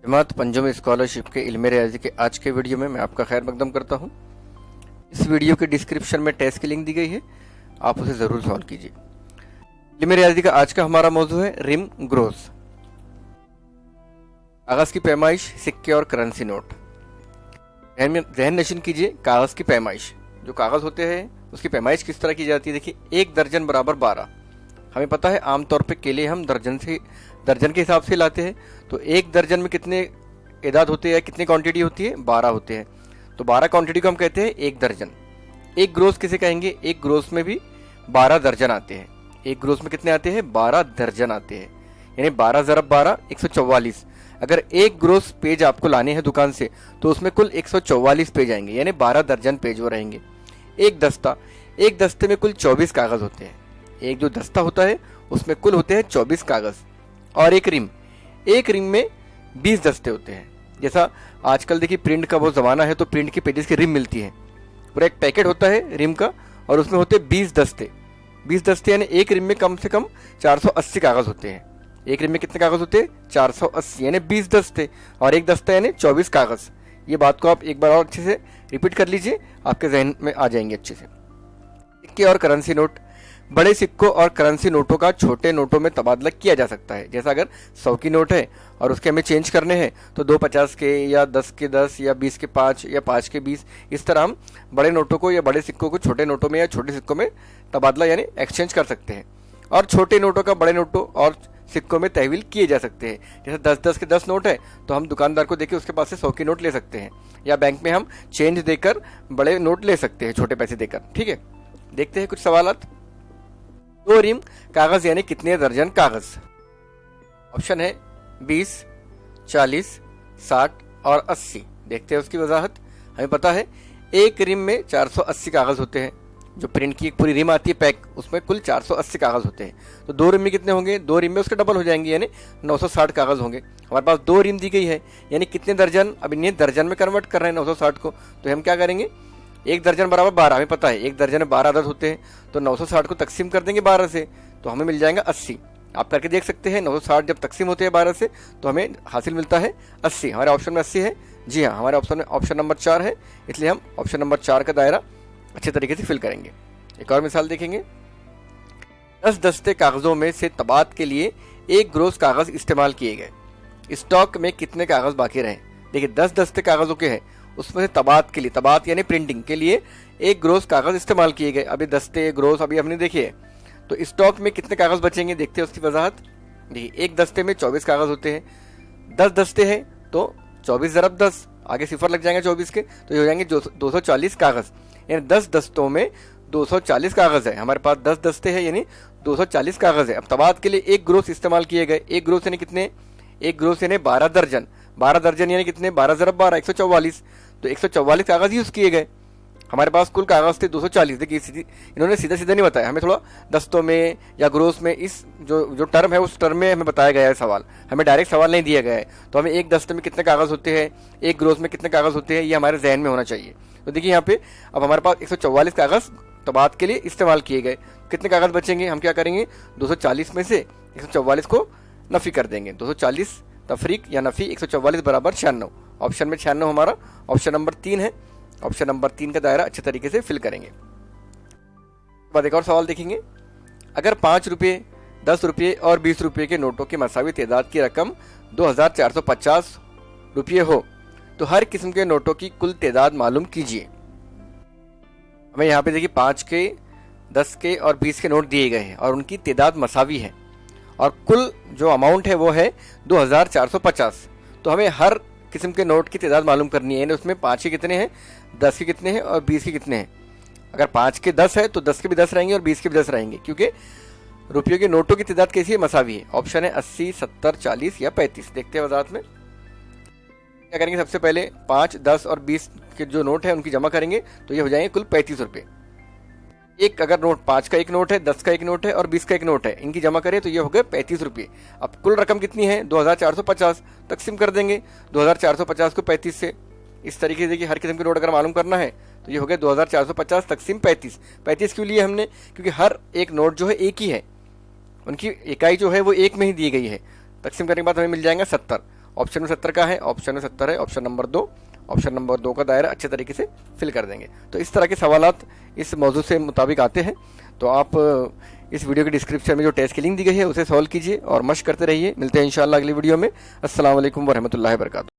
जमात पंजुम scholarship के इल्म रियाजी के आज के वीडियो में मैं आपका खैर मकदम करता हूँ। इस वीडियो के डिस्क्रिप्शन में टेस्ट की लिंक दी गई है, आप उसे ज़रूर सॉल्व कीजिए। इल्म रियाजी का आज का हमारा मौजू है रिम ग्रोस। कागज़ की पैमाइश, सिक्के और करेंसी नोट। जहन नशीन कीजिए, कागज़ की पैमाइश, जो कागज़ होते हैं उसकी पैमाइश किस तरह की जाती है। देखिए, 1 दर्जन बराबर 12। हमें पता है आमतौर पे केले हम दर्जन के हिसाब से लाते हैं, तो 1 दर्जन में कितने एदाद होते हैं, कितनी क्वांटिटी होती है, 12 होते हैं। तो 12 क्वांटिटी को हम कहते हैं 1 दर्जन। 1 ग्रोस किसे कहेंगे, 1 ग्रोस में भी 12 दर्जन आते हैं। 1 ग्रोस में कितने आते हैं, 12 दर्जन आते हैं, यानी 12 × 12 144। अगर 1 ग्रोस पेज आपको लाने हैं दुकान से तो उसमें कुल 144 पेज आएंगे, यानी 12 दर्जन पेज वो रहेंगे। एक दस्ते में कुल 24 कागज़ होते हैं। एक जो दस्ता होता है उसमें कुल होते हैं 24 कागज़। और एक रिम में 20 दस्ते होते हैं। जैसा आजकल देखिए प्रिंट का वो ज़माना है, तो प्रिंट की पेजेस की रिम मिलती है। पूरा एक पैकेट होता है रिम का और उसमें होते 20 दस्ते। 20 दस्ते यानी एक रिम में कम से कम 480 कागज़ होते हैं। एक रिम में कितने कागज़ होते हैं, 480, यानी 20 दस्ते। और एक दस्ता यानी 24 कागज़। ये बात को आप एक बार और अच्छे से रिपीट कर लीजिए, आपके जहन में आ जाएंगे अच्छे से। सिक्के और करेंसी नोट। बड़े सिक्कों और करेंसी नोटों का छोटे नोटों में तबादला किया जा सकता है। जैसा अगर 100 की नोट है और उसके हमें चेंज करने हैं तो 2 50 के या 10 के 10 या 20 के 5 या 5 के 20, इस तरह हम बड़े नोटों को या बड़े सिक्कों को छोटे नोटों में या छोटे सिक्कों में तबादला यानी एक्सचेंज कर सकते हैं। और छोटे नोटों का बड़े नोटों और सिक्कों में तहवील किए जा सकते हैं। जैसे 10-10 के 10 नोट है तो हम दुकानदार को देके उसके पास से 100 की नोट ले सकते हैं, या बैंक में हम चेंज देकर बड़े नोट ले सकते हैं छोटे पैसे देकर। ठीक है, देखते हैं कुछ सवालात। 2 रिम कागज यानी कितने दर्जन कागज। ऑप्शन है 20, 40, 60 और 80। देखते हैं उसकी वजाहत। हमें पता है एक रिम में 480 कागज होते हैं। जो प्रिंट की एक पूरी रिम आती है पैक, उसमें कुल 480 कागज होते हैं। तो 2 रिम में कितने होंगे, 2 रिम में उसके डबल हो जाएंगे, यानी 960 कागज होंगे। हमारे पास 2 रिम दी गई है, यानी कितने दर्जन। अब इन्हें दर्जन में कन्वर्ट कर रहे हैं 960 को, तो हम क्या करेंगे, 1 दर्जन बराबर 12। हमें पता है 1 दर्जन में 12 अदद होते हैं, तो 960 को तकसीम कर देंगे 12 से, तो हमें मिल जाएगा 80। आप करके देख सकते हैं, 960 जब तकसीम होते हैं 12 से तो हमें हासिल मिलता है 80। हमारे ऑप्शन में 80 है। जी हाँ, हमारे ऑप्शन में ऑप्शन नंबर 4 है, इसलिए हम ऑप्शन नंबर 4 का दायरा अच्छे तरीके से फिल करेंगे। एक और मिसाल देखेंगे। 10 दस्ते कागजों में से तबाद के लिए 1 ग्रोस कागज इस्तेमाल किए गए। स्टॉक में कितने कागज बाकी रहे। देखिए 10 दस्ते कागजों के हैं, उसमें से तबाद के लिए, तबाद यानी प्रिंटिंग के लिए 1 ग्रोस कागज इस्तेमाल किए गए। अभी दस्ते ग्रोस अभी हमने देखिए, तो स्टॉक में कितने कागज बचेंगे, देखते हैं उसकी वजाहत। देखिए 1 दस्ते में 24 कागज होते हैं। 10 दस्ते हैं तो 24 × 10, आगे सिफर लग जाएंगे 24 के, तो ये हो जाएंगे 240 कागज। यानी 10 दस्तों में 240 कागज है। हमारे पास 10 दस्ते हैं यानी 240 कागज है। अब तबाद के लिए 1 ग्रोस इस्तेमाल किए गए। 1 ग्रोस यानी कितने, 1 ग्रोस यानी 12 दर्जन। 12 दर्जन यानी कितने, 12 × 12 144। तो 144 कागज यूज किए गए। हमारे पास कुल कागज थे 240। देखिए इन्होंने सीधा नहीं बताया, हमें थोड़ा दस्तों में या ग्रोस में, इस जो टर्म है उस टर्म में हमें बताया गया है सवाल, हमें डायरेक्ट सवाल नहीं दिया गया है। तो हमें 1 दस्ते में कितने कागज होते हैं, 1 ग्रोस में कितने कागज होते हैं, ये हमारे जहन में होना चाहिए। तो देखिए यहाँ पे अब हमारे पास 144 कागज तबाद के लिए इस्तेमाल किए गए। कितने कागज बचेंगे, हम क्या करेंगे, 240 में से 144 को नफी कर देंगे। 240 तफरीक या नफी 144 बराबर 96। ऑप्शन में 96 हमारा ऑप्शन नंबर 3 है। ऑप्शन नंबर 3 का दायरा अच्छे तरीके से फिल करेंगे। बाद एक और सवाल देखेंगे। अगर 5 रुपये, 10 रुपये और 20 रुपये के नोटों की मसावी तादाद की रकम 2450 रुपये हो तो हर किस्म के नोटों की कुल तादाद मालूम कीजिए। हमें यहाँ पे देखिए 5 के, 10 के और 20 के नोट दिए गए हैं और उनकी तादाद मसावी है और कुल जो अमाउंट है वो है 2450। तो हमें हर किस्म के नोट की तादाद मालूम करनी है, यानी उसमें 5 के कितने हैं, 10 के कितने हैं और 20 के कितने हैं। अगर 5 के 10 है तो 10 के भी 10 रहेंगे और 20 के भी 10 रहेंगे, क्योंकि रुपयों के नोटों की तादाद कैसी है, मसावी है। ऑप्शन है 80, 70, 40 या 35। देखते हैं वजाहत में क्या करेंगे। सबसे पहले 5, 10 और 20 के जो नोट है उनकी जमा करेंगे तो ये हो जाएंगे कुल 35 रुपये। एक अगर नोट 5 का एक नोट है, 10 का एक नोट है और 20 का एक नोट है, इनकी जमा करें तो ये हो गए 35 रुपये। अब कुल रकम कितनी है, 2450। तकसीम कर देंगे 2450 को 35 से। इस तरीके से देखिए हर किस्म के नोट अगर मालूम करना है तो ये हो गया 2450 तकसीम 35। 35 क्यों लिए हमने, क्योंकि हर एक नोट जो है एक ही है, उनकी इकाई जो है वो एक में ही दी गई है। तकसीम करने के बाद हमें मिल जाएगा 70। ऑप्शन में 70 का है, ऑप्शन में 70 है, ऑप्शन नंबर 2, ऑप्शन नंबर 2 का दायरा अच्छे तरीके से फिल कर देंगे। तो इस तरह के सवालात इस मौजू से मुताबिक आते हैं। तो आप इस वीडियो के डिस्क्रिप्शन में जो टेस्ट की लिंक दी गई है उसे सॉल्व कीजिए और मशक करते रहिए। मिलते हैं इंशाल्लाह अगली वीडियो में। अस्सलाम वालेकुम वरहमतुल्लाहि वबरकातुहू।